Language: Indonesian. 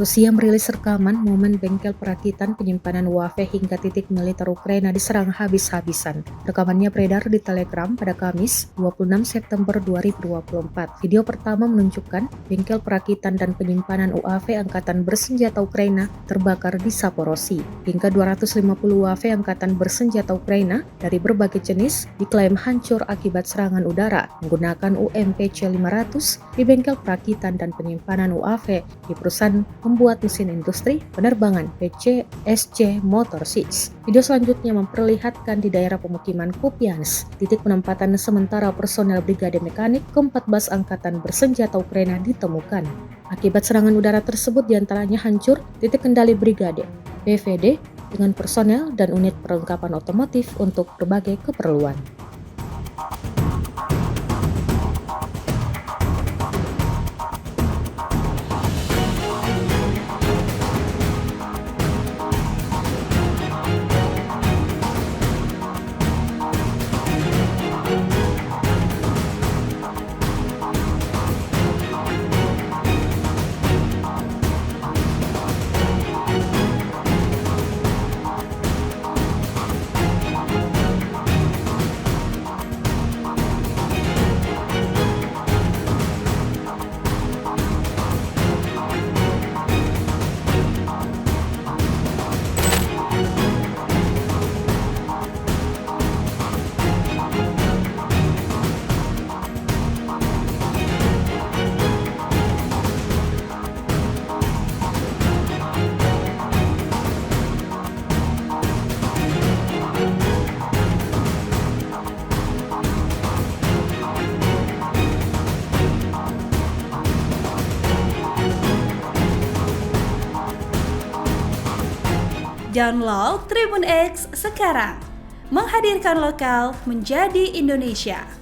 Rusia merilis rekaman momen bengkel perakitan penyimpanan UAV hingga titik militer Ukraina diserang habis-habisan. Rekamannya beredar di Telegram pada Kamis, 26 September 2024. Video pertama menunjukkan bengkel perakitan dan penyimpanan UAV Angkatan Bersenjata Ukraina terbakar di Zaporozhye. Hingga 250 UAV Angkatan Bersenjata Ukraina dari berbagai jenis diklaim hancur akibat serangan udara menggunakan UMP-C-500 di bengkel perakitan dan penyimpanan UAV di perusahaan membuat mesin industri penerbangan PCSC Motor 6. Video selanjutnya memperlihatkan di daerah pemukiman Kupiansk, titik penempatan sementara personel Brigade Mekanik ke-14 Angkatan Bersenjata Ukraina ditemukan. Akibat serangan udara tersebut diantaranya hancur titik kendali Brigade, BVD, dengan personel dan unit perlengkapan otomotif untuk berbagai keperluan. Download Tribun X sekarang, menghadirkan lokal menjadi Indonesia.